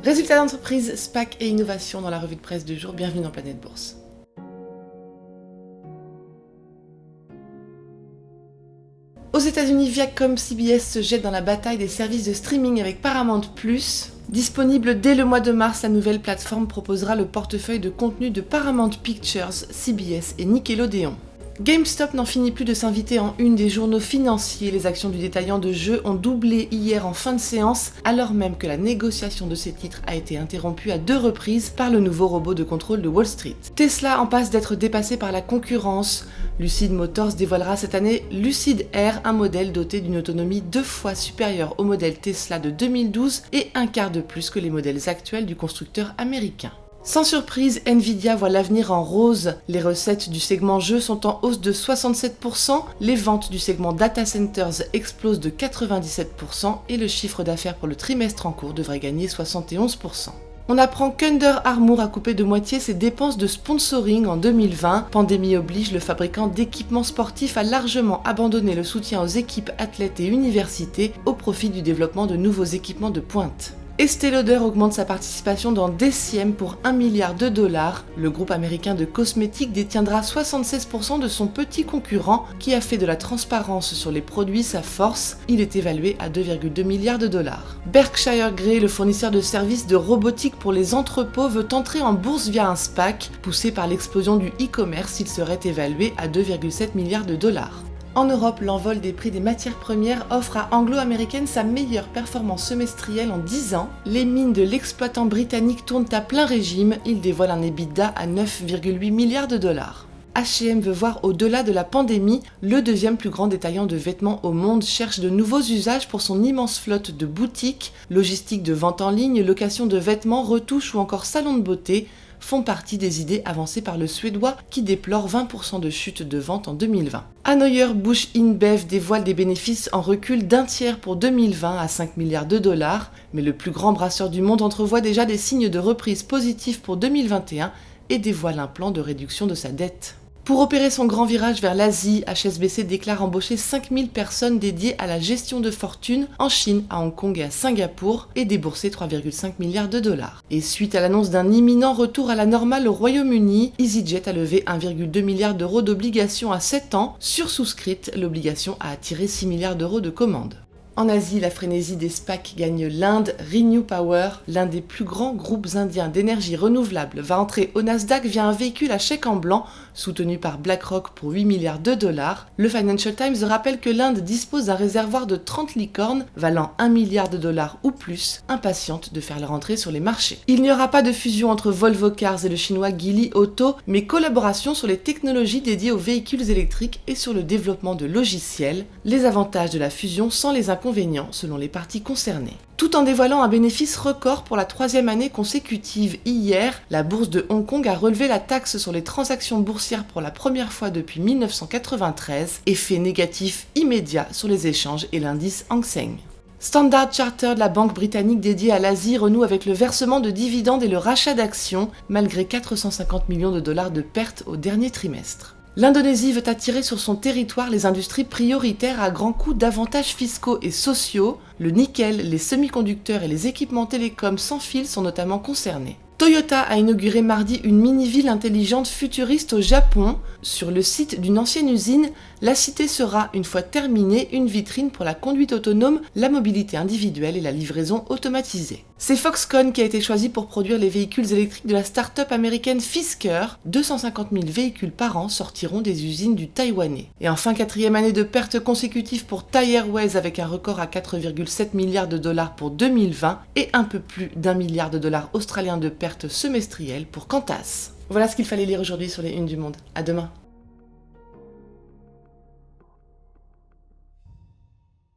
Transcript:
Résultats d'entreprise, SPAC et innovation dans la revue de presse du jour. Bienvenue dans Planète Bourse. Aux États-Unis, Viacom CBS se jette dans la bataille des services de streaming avec Paramount+. Disponible dès le mois de mars, la nouvelle plateforme proposera le portefeuille de contenu de Paramount Pictures, CBS et Nickelodeon. GameStop n'en finit plus de s'inviter en une des journaux financiers. Les actions du détaillant de jeux ont doublé hier en fin de séance, alors même que la négociation de ces titres a été interrompue à 2 reprises par le nouveau robot de contrôle de Wall Street. Tesla en passe d'être dépassé par la concurrence. Lucid Motors dévoilera cette année Lucid Air, un modèle doté d'une autonomie 2 fois supérieure au modèle Tesla de 2012 et un quart de plus que les modèles actuels du constructeur américain. Sans surprise, Nvidia voit l'avenir en rose. Les recettes du segment jeux sont en hausse de 67%, les ventes du segment data centers explosent de 97% et le chiffre d'affaires pour le trimestre en cours devrait gagner 71%. On apprend qu'Under Armour a coupé de moitié ses dépenses de sponsoring en 2020. Pandémie oblige, le fabricant d'équipements sportifs a largement abandonné le soutien aux équipes athlètes et universités au profit du développement de nouveaux équipements de pointe. Estée Lauder augmente sa participation dans DCM pour $1 milliard. Le groupe américain de cosmétiques détiendra 76% de son petit concurrent qui a fait de la transparence sur les produits sa force. Il est évalué à $2,2 milliards. Berkshire Grey, le fournisseur de services de robotique pour les entrepôts, veut entrer en bourse via un SPAC. Poussé par l'explosion du e-commerce, il serait évalué à $2,7 milliards. En Europe, l'envol des prix des matières premières offre à Anglo American sa meilleure performance semestrielle en 10 ans. Les mines de l'exploitant britannique tournent à plein régime. Il dévoile un EBITDA à $9,8 milliards. H&M veut voir au-delà de la pandémie. Le deuxième plus grand détaillant de vêtements au monde cherche de nouveaux usages pour son immense flotte de boutiques. Logistique de vente en ligne, location de vêtements, retouches ou encore salon de beauté font partie des idées avancées par le Suédois qui déplore 20% de chute de vente en 2020. Anheuser-Busch InBev dévoile des bénéfices en recul d'un tiers pour 2020 à $5 milliards, mais le plus grand brasseur du monde entrevoit déjà des signes de reprise positifs pour 2021 et dévoile un plan de réduction de sa dette. Pour opérer son grand virage vers l'Asie, HSBC déclare embaucher 5000 personnes dédiées à la gestion de fortune en Chine, à Hong Kong et à Singapour et débourser $3,5 milliards. Et suite à l'annonce d'un imminent retour à la normale au Royaume-Uni, EasyJet a levé 1,2 milliard d'obligations à 7 ans. Sursouscrite, l'obligation a attiré 6 milliards de commandes. En Asie, la frénésie des SPAC gagne l'Inde. Renew Power, l'un des plus grands groupes indiens d'énergie renouvelable, va entrer au Nasdaq via un véhicule à chèque en blanc soutenu par BlackRock pour $8 milliards. Le Financial Times rappelle que l'Inde dispose d'un réservoir de 30 licornes valant $1 milliard ou plus, impatientes de faire leur entrée sur les marchés. Il n'y aura pas de fusion entre Volvo Cars et le chinois Geely Auto, mais collaboration sur les technologies dédiées aux véhicules électriques et sur le développement de logiciels. Les avantages de la fusion sans les inconvénients selon les parties concernées. Tout en dévoilant un bénéfice record pour la 3e année consécutive. Hier, la bourse de Hong Kong a relevé la taxe sur les transactions boursières pour la première fois depuis 1993, effet négatif immédiat sur les échanges et l'indice Hang Seng. Standard Chartered, la banque britannique dédiée à l'Asie, renoue avec le versement de dividendes et le rachat d'actions, malgré $450 millions de pertes au dernier trimestre. L'Indonésie veut attirer sur son territoire les industries prioritaires à grands coûts d'avantages fiscaux et sociaux. Le nickel, les semi-conducteurs et les équipements télécoms sans fil sont notamment concernés. Toyota a inauguré mardi une mini-ville intelligente futuriste au Japon. Sur le site d'une ancienne usine, la cité sera, une fois terminée, une vitrine pour la conduite autonome, la mobilité individuelle et la livraison automatisée. C'est Foxconn qui a été choisi pour produire les véhicules électriques de la start-up américaine Fisker. 250 000 véhicules par an sortiront des usines du Taïwanais. Et enfin, 4e année de pertes consécutives pour Thai Airways avec un record à $4,7 milliards pour 2020 et un peu plus d'$1 milliard australien de pertes semestrielles pour Qantas. Voilà ce qu'il fallait lire aujourd'hui sur les unes du Monde. À demain.